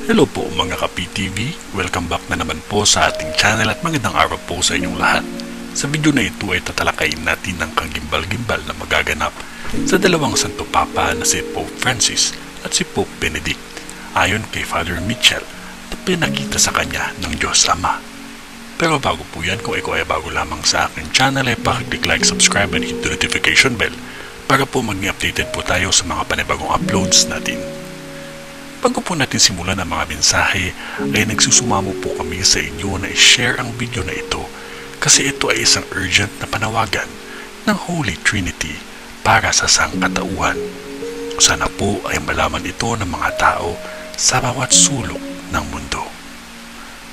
Hello po mga ka-PTV, welcome back na naman po sa ating channel at magandang araw po sa inyong lahat. Sa video na ito ay tatalakayin natin ang kagimbal-gimbal na magaganap sa dalawang Santo Papa na si Pope Francis at si Pope Benedict ayon kay Father Mitchell na pinakita sa kanya ng Diyos Ama. Pero bago po yan, kung ikaw ay bago lamang sa aking channel ay pakiclick like, subscribe and hit the notification bell para po maging updated po tayo sa mga panibagong uploads natin. Bago po natin simulan ang mga mensahe ay nagsusumamo po kami sa inyo na i-share ang video na ito kasi ito ay isang urgent na panawagan ng Holy Trinity para sa sangkatauhan. Sana po ay malaman ito ng mga tao sa bawat sulok ng mundo.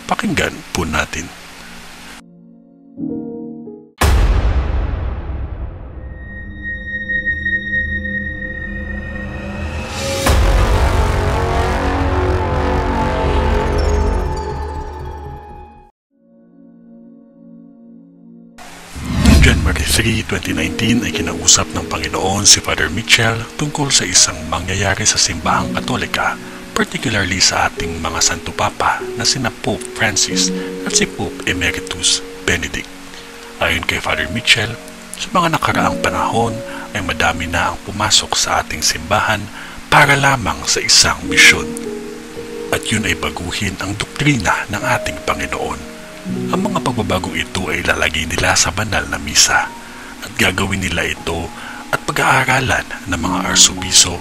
Pakinggan po natin. January 3, 2019 ay kinausap ng Panginoon si Father Mitchell tungkol sa isang mangyayari sa simbahang Katolika, particularly sa ating mga Santo Papa na sina Pope Francis at si Pope Emeritus Benedict. Ayon kay Father Mitchell, sa mga nakaraang panahon ay madami na ang pumasok sa ating simbahan para lamang sa isang misyon. At yun ay baguhin ang doktrina ng ating Panginoon. Ang mga pagbabagong ito ay lalagay nila sa banal na misa at gagawin nila ito at pag-aaralan ng mga arsobiso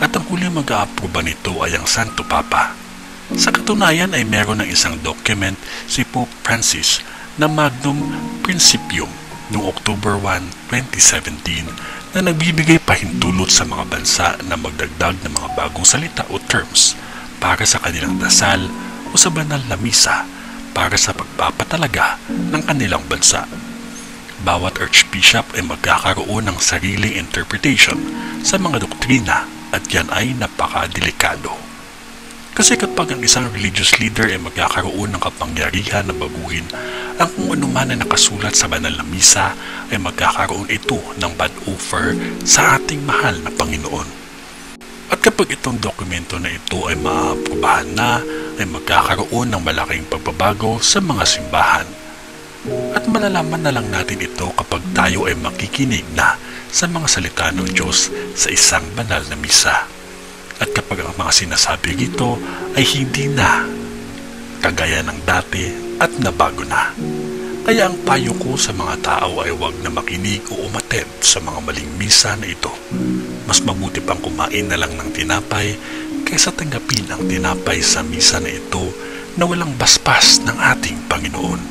at ang huling mag-aaproba nito ay ang Santo Papa. Sa katunayan ay meron ng isang document si Pope Francis na Magnum Principium noong October 1, 2017 na nagbibigay pahintulot sa mga bansa na magdagdag ng mga bagong salita o terms para sa kanilang dasal o sa banal na misa para sa pagpapatalaga ng kanilang bansa. Bawat archbishop ay magkakaroon ng sariling interpretation sa mga doktrina at yan ay napakadelikado. Kasi kapag ang isang religious leader ay magkakaroon ng kapangyarihan na baguhin ang kung anuman na nakasulat sa banal na misa ay magkakaroon ito ng bad offer sa ating mahal na Panginoon. At kapag itong dokumento na ito ay maaprubahan na, ay magkakaroon ng malaking pagbabago sa mga simbahan. At malalaman na lang natin ito kapag tayo ay makikinig na sa mga salita ng Diyos sa isang banal na misa. At kapag ang mga sinasabi rito ay hindi na kagaya ng dati at nabago na. Kaya ang payo ko sa mga tao ay huwag na makinig o umattend sa mga maling misa na ito. Mas mabuti pang kumain na lang ng tinapay kaysa tanggapin ang tinapay sa misa na ito na walang baspas ng ating Panginoon.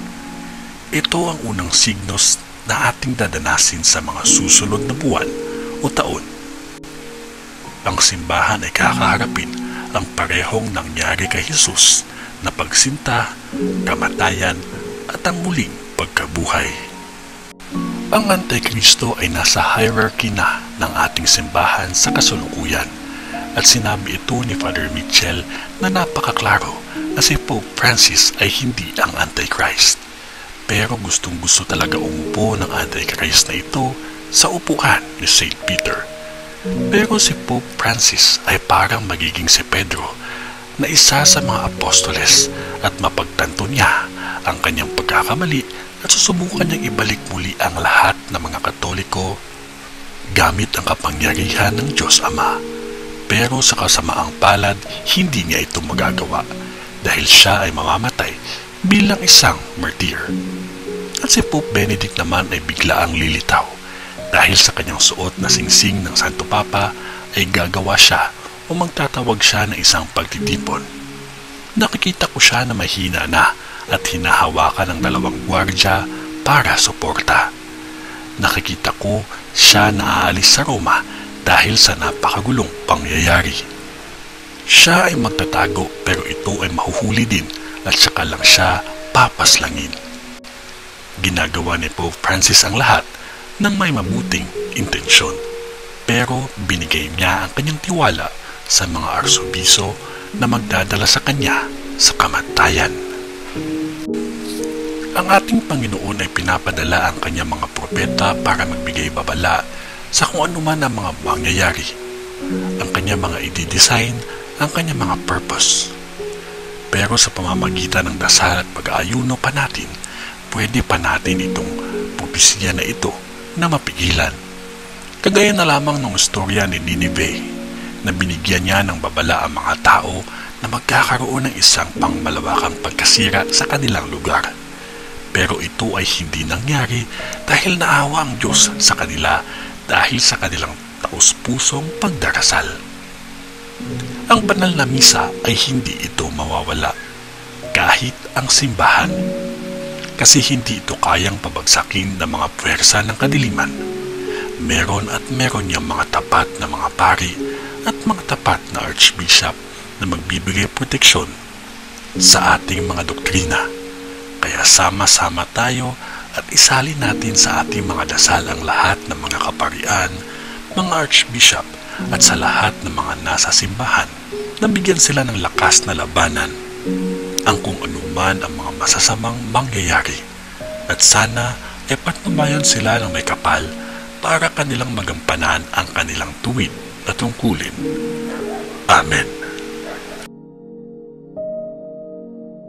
Ito ang unang signos na ating dadanasin sa mga susunod na buwan o taon. Ang simbahan ay kakaharapin ang parehong nangyari kay Jesus na pagsinta, kamatayan at ang muling pagkabuhay. Ang Antikristo ay nasa hierarchy na ng ating simbahan sa kasalukuyan at sinabi ito ni Father Mitchell na napakaklaro na si Pope Francis ay hindi ang Antichrist. Pero gustong-gusto talaga umupo ng Antichrist na ito sa upuan ni St. Peter. Pero si Pope Francis ay parang magiging si Pedro na isa sa mga apostoles at mapagtanto niya ang kanyang pagkakamali at susubukan niyang ibalik muli ang lahat ng mga Katoliko gamit ang kapangyarihan ng Diyos Ama. Pero sa kasamaang palad, hindi niya ito magagawa dahil siya ay mamamatay bilang isang martyr. At si Pope Benedict naman ay biglaang lilitaw dahil sa kanyang suot na singsing ng Santo Papa ay gagawa siya o magtatawag siya ng isang pagtitipon. Nakikita ko siya na mahina na at hinahawakan ng dalawang gwardya para suporta. Nakikita ko siya na aalis sa Roma dahil sa napakagulong pangyayari. Siya ay magtatago pero ito ay mahuhuli din at saka lang siya papaslangin. Ginagawa ni Pope Francis ang lahat ng may mabuting intensyon pero binigay niya ang kanyang tiwala sa mga arsobiso na magdadala sa kanya sa kamatayan. Ang ating Panginoon ay pinapadala ang kanyang mga propeta para magbigay babala sa kung anuman ang mga mangyayari. Ang kanyang mga i-design ang kanyang mga purpose. Pero sa pamamagitan ng dasal at pag-aayuno pa natin, pwede pa natin itong propesya na ito na mapigilan. Kagaya na lamang ng istorya ni Nineveh na binigyan niya ng babala ang mga tao na magkakaroon ng isang pangmalawakang pagkasira sa kanilang lugar. Pero ito ay hindi nangyari dahil naawa ang Diyos sa kanila dahil sa kanilang taus-pusong pagdarasal. Ang banal na misa ay hindi ito mawawala kahit ang simbahan, kasi hindi ito kayang pabagsakin ng mga puwersa ng kadiliman. Meron at meron niyang mga tapat na mga pari at mga tapat na archbishop na magbibigay proteksyon sa ating mga doktrina. Kaya sama-sama tayo at isali natin sa ating mga dasal ang lahat ng mga kaparian, mga archbishop at sa lahat ng mga nasa simbahan na bigyan sila ng lakas na labanan ang kung anuman ang mga masasamang mangyayari, at sana ay patnubayan sila ng may kapal para kanilang magampanan ang kanilang tuwid na tungkulin. Amen.